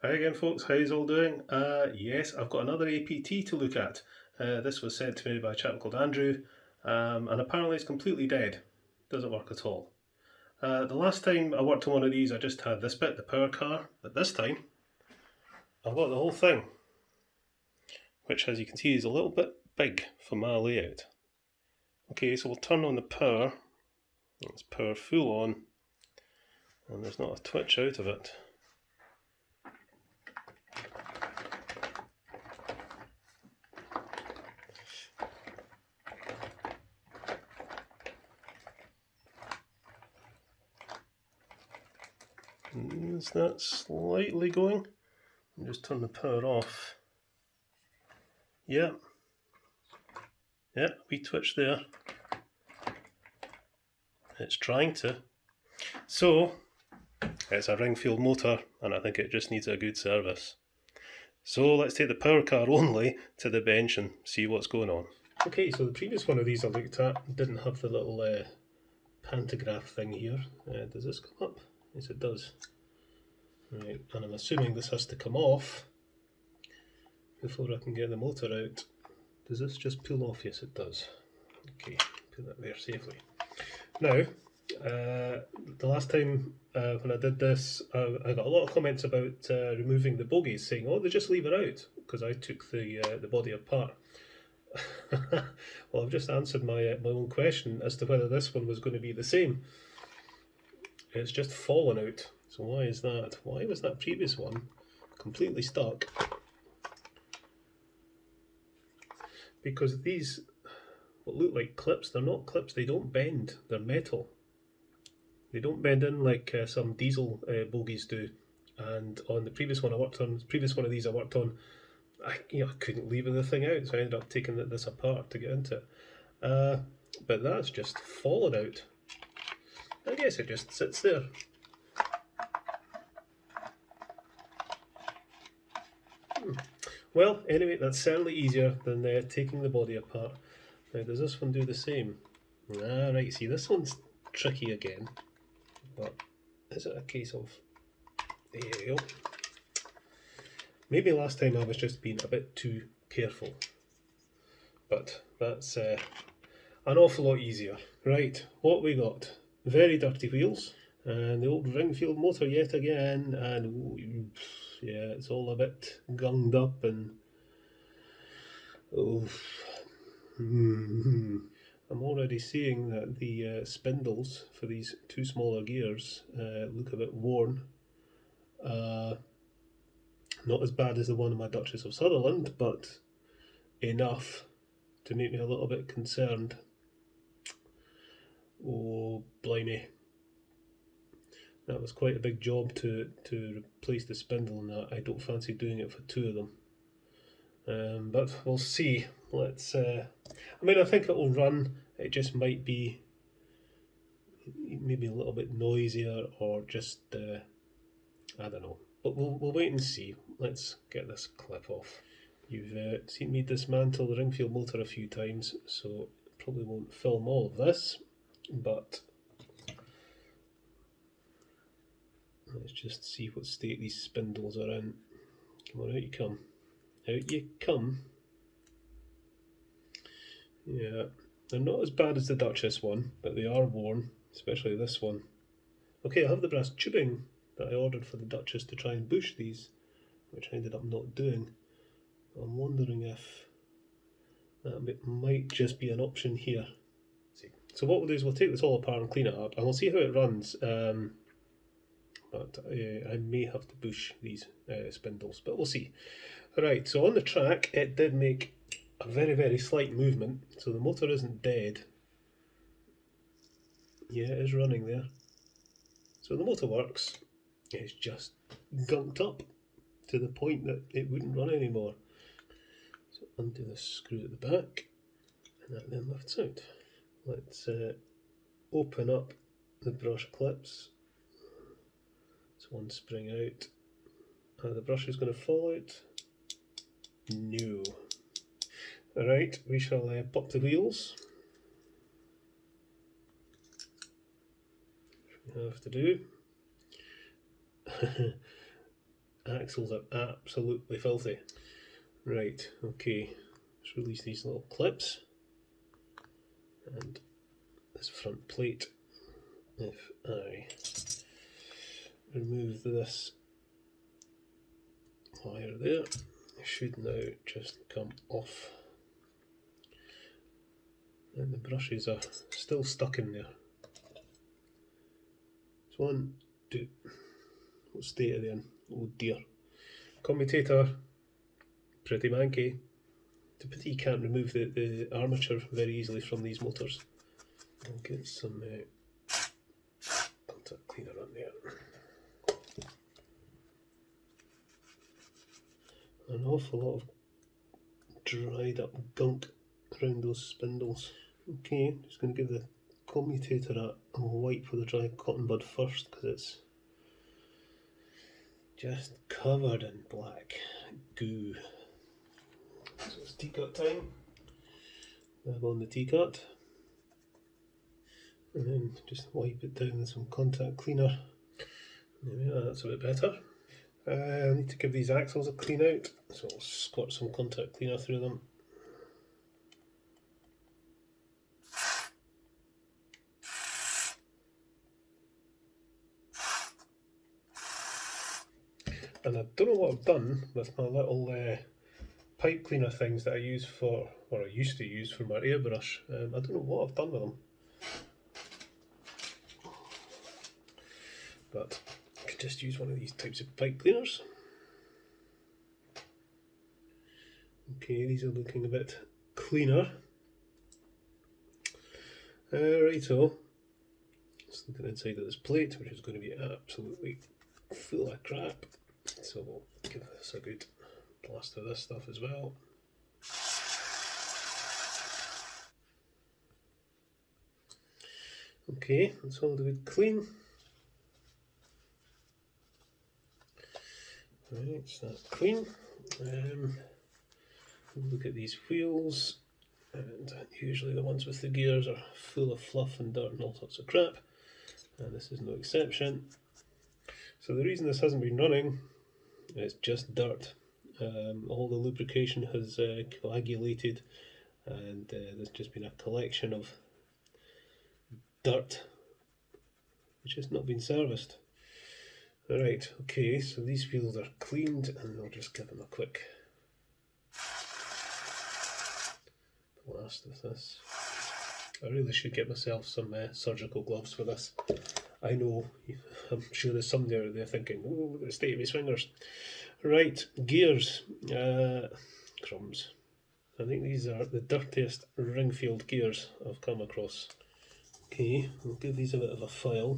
Hi again folks, how's all doing? Yes, I've got another APT to look at. This was sent to me by a chap called Andrew, and apparently it's completely dead. Doesn't work at all. The last time I worked on one of these I just had this bit, the power car, but this time I've got the whole thing, which as you can see is a little bit big for my layout. Okay, so we'll turn on the power. It's power full on, and there's not a twitch out of it. Is that slightly going? I'll just turn the power off. Yeah, wee twitch there. It's trying to. So, it's a Ringfield motor, and I think it just needs a good service. So let's take the power car only to the bench and see what's going on. Okay, so the previous one of these I looked at didn't have the little pantograph thing here. Does this come up? Yes, it does. Right, and I'm assuming this has to come off before I can get the motor out. Does this just pull off? Yes, it does. Okay, put that there safely. Now, the last time when I did this, I got a lot of comments about removing the bogies, saying, "Oh, they just leave it out," because I took the body apart. Well, I've just answered my own question as to whether this one was going to be the same. It's just fallen out. So why is that? Why was that previous one completely stuck? Because these, what look like clips, they're not clips, they don't bend, they're metal. They don't bend in like some diesel bogies do. And on the previous one I worked on, previous one of these I worked on, I couldn't leave the thing out, so I ended up taking this apart to get into it. But that's just fallen out. I guess it just sits there. Well, anyway, that's certainly easier than taking the body apart. Now, does this one do the same? Ah, right, see, this one's tricky again. But is it a case of... There you go. Maybe last time I was just being a bit too careful. But that's an awful lot easier. Right, what we got? Very dirty wheels. And the old Ringfield motor yet again. And ooh, yeah, it's all a bit gunged up and... Oh... I'm already seeing that the spindles for these two smaller gears look a bit worn. Not as bad as the one in my Duchess of Sutherland, but enough to make me a little bit concerned. Oh, blimey. That was quite a big job to replace the spindle in that. I don't fancy doing it for two of them. But we'll see. Let's. I mean, I think it will run. It just might be maybe a little bit noisier, or just I don't know. But we'll wait and see. Let's get this clip off. You've seen me dismantle the Ringfield motor a few times, so probably won't film all of this. But let's just see what state these spindles are in. Come on, out you come. Out you come. Yeah, they're not as bad as the Duchess one, but they are worn, especially this one. Okay, I have the brass tubing that I ordered for the Duchess to try and bush these, which I ended up not doing. I'm wondering if that might just be an option here. So what we'll do is we'll take this all apart and clean it up, and we'll see how it runs. But I may have to bush these spindles, but we'll see. Alright, so on the track it did make a very, very slight movement, so the motor isn't dead. Yeah, it is running there. So the motor works. It's just gunked up to the point that it wouldn't run anymore. So undo this screw at the back, and that then lifts out. Let's open up the brush clips. So one spring out. The brush is going to fall out. No. Alright, we shall pop the wheels. We have to do. axles are absolutely filthy. Right, okay, let's release these little clips and this front plate. If I remove this wire there, it should now just come off. And the brushes are still stuck in there. It's 1, 2. What state are they in? Oh dear. Commutator, pretty manky. It's a pity you can't remove the armature very easily from these motors. I'll get some contact cleaner on there. An awful lot of dried up gunk around those spindles. Okay, just going to give the commutator a wipe with a dry cotton bud first, because it's just covered in black goo. So it's T-cut time. Grab on the T-cut and then just wipe it down with some contact cleaner. There we are, that's a bit better. I need to give these axles a clean out, so I'll squirt some contact cleaner through them. And I don't know what I've done with my little pipe cleaner things that I use for, or I used to use for my airbrush. I don't know what I've done with them. But I could just use one of these types of pipe cleaners. Okay, these are looking a bit cleaner. Righto. Let's look at the inside of this plate, which is going to be absolutely full of crap. So we'll give this a good blast of this stuff as well. Okay, that's all good clean. Right, so that's clean. Look at these wheels, and usually the ones with the gears are full of fluff and dirt and all sorts of crap, and this is no exception. So the reason this hasn't been running is just dirt. All the lubrication has coagulated, and there's just been a collection of dirt which has not been serviced. Alright, okay, so these wheels are cleaned, and I'll just give them a quick blast with this. I really should get myself some surgical gloves for this. I know, I'm sure there's somebody out there thinking, oh, look at the state of his fingers. Right, gears. Crumbs. I think these are the dirtiest Ringfield gears I've come across. Okay, we'll give these a bit of a file.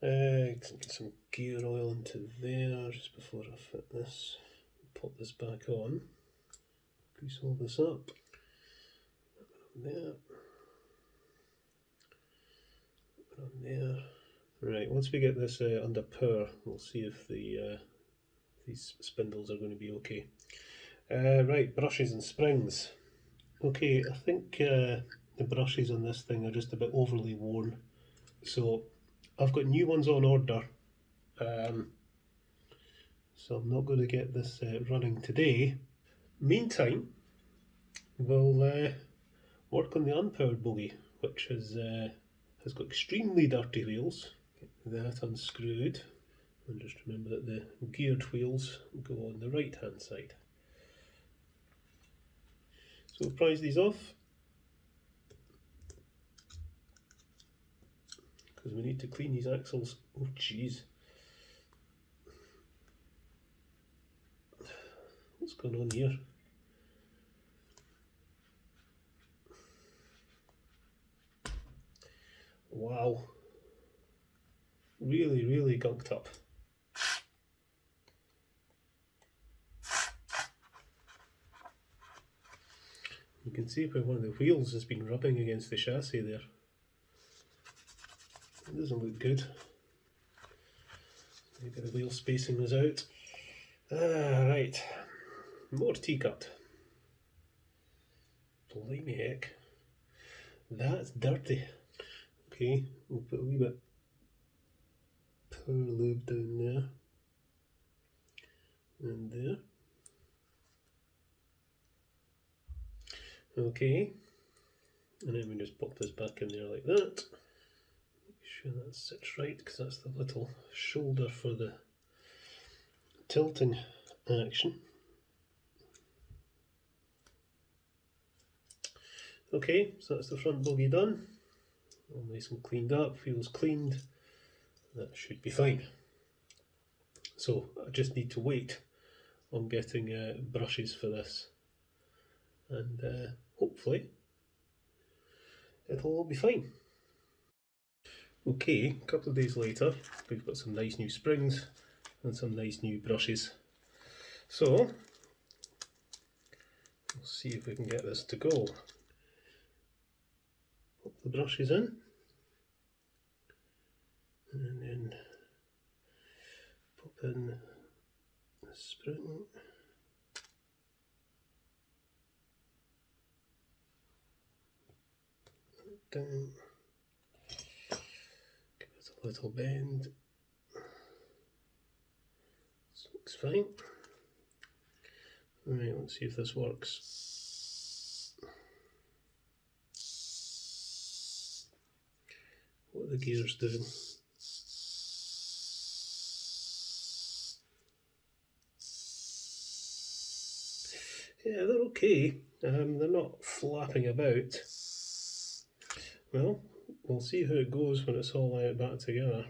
Get some gear oil into there just before I fit this. Pop this back on. Grease all this up. There. On there. Right, once we get this under power, we'll see if these spindles are going to be okay. Right, brushes and springs. Okay, I think the brushes on this thing are just a bit overly worn. So I've got new ones on order. So I'm not going to get this running today. Meantime, we'll work on the unpowered bogie, which has got extremely dirty wheels. Get that unscrewed, and just remember that the geared wheels go on the right hand side. So we'll prise these off, because we need to clean these axles. Oh jeez. What's going on here? Wow. Really, really gunked up. You can see where one of the wheels has been rubbing against the chassis there. It doesn't look good. Maybe the wheel spacing was out. Right. More T-cut. Blimey heck. That's dirty. Okay, we'll put a wee bit power lube down there. And there. Okay, and then we just pop this back in there like that. Make sure that sits right, because that's the little shoulder for the tilting action. Okay, so that's the front bogie done. All nice and cleaned up, wheels cleaned. That should be fine. So I just need to wait on getting brushes for this, and hopefully it'll all be fine. Okay, a couple of days later, we've got some nice new springs and some nice new brushes. So we'll see if we can get this to go. Pop the brushes in, and then pop in the spring. Down. Give it a little bend. This looks fine. Right, let's see if this works. What are the gears doing? Yeah, they're okay. They're not flapping about. Well, we'll see how it goes when it's all back together.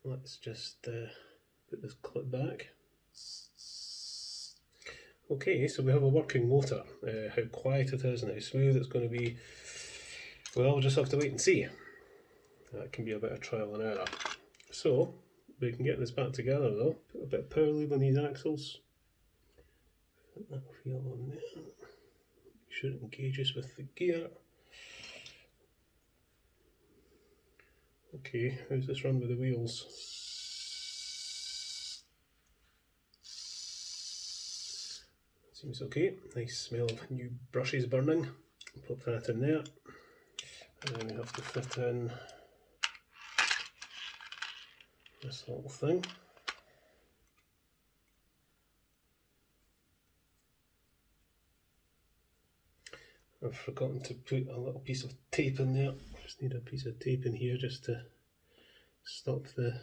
Let's just put this clip back. Okay, so we have a working motor. How quiet it is and how smooth it's going to be, well, we'll just have to wait and see. That can be a bit of trial and error. So, we can get this back together though. Put a bit of power lube on these axles. Put that wheel on there. Make sure it engages with the gear. Okay, how's this run with the wheels? Seems okay. Nice smell of new brushes burning. Pop that in there. And then we have to fit in this little thing. I've forgotten to put a little piece of tape in there. Just need a piece of tape in here just to stop the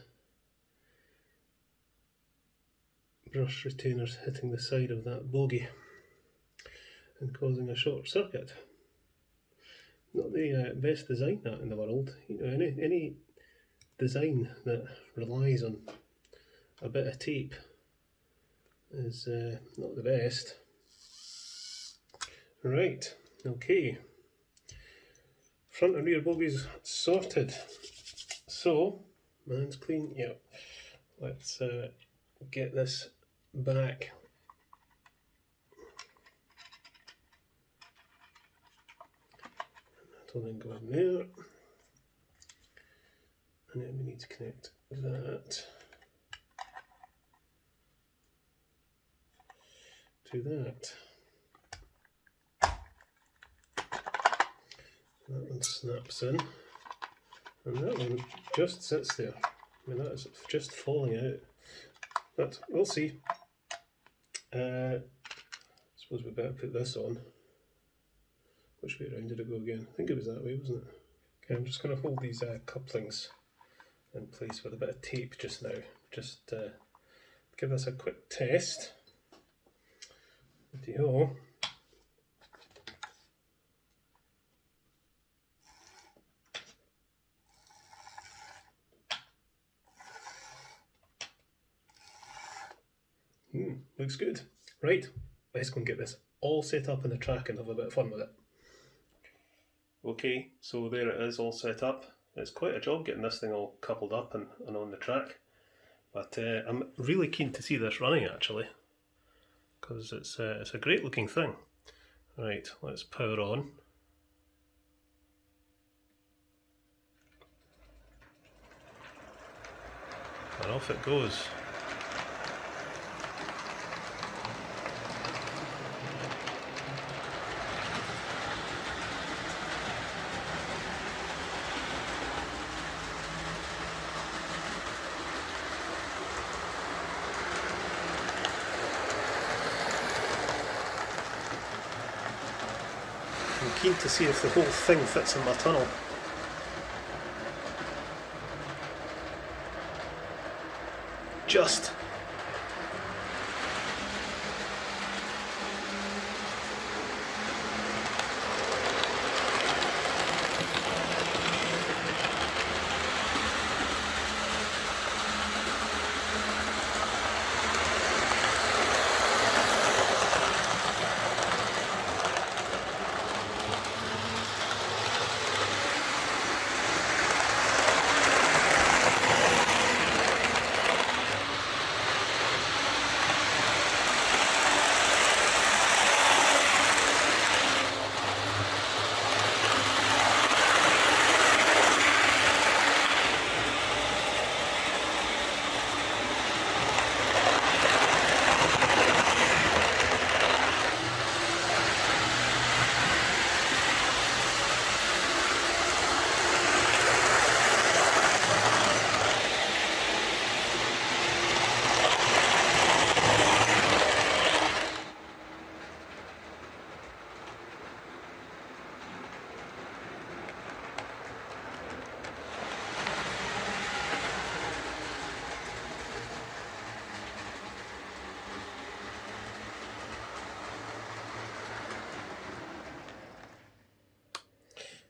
brush retainers hitting the side of that bogie and causing a short circuit. Not the best design that in the world. You know, any design that relies on a bit of tape is not the best. Right, okay. Front and rear bogies sorted. So, man's clean. Yep. Let's get this back. That'll then go in there. And then we need to connect that to that. That one snaps in, and that one just sits there. I mean, that is just falling out. But we'll see. I suppose we better put this on. Which way around did it go again? I think it was that way, wasn't it? Okay, I'm just going to hold these couplings in place with a bit of tape just now. Just give this a quick test. Righty-ho. Looks good. Right, let's go and get this all set up in the track and have a bit of fun with it. Okay, so there it is, all set up. It's quite a job getting this thing all coupled up and on the track. But I'm really keen to see this running actually, because it's a great looking thing. Right, let's power on. And off it goes. I'm keen to see if the whole thing fits in my tunnel. Just.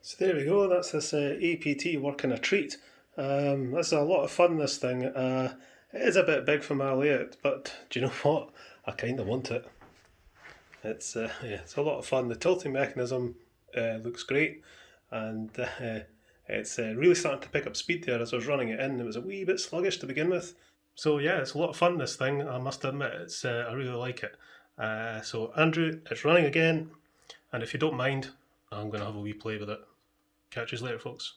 So there we go, that's this APT working a treat. This is a lot of fun, this thing. It is a bit big for my layout, but do you know what? I kind of want it. It's yeah, it's a lot of fun. The tilting mechanism looks great, and it's really starting to pick up speed there as I was running it in. It was a wee bit sluggish to begin with. So yeah, it's a lot of fun, this thing, I must admit. It's I really like it. So Andrew, it's running again, and if you don't mind, I'm going to have a wee play with it. Catch you later, folks.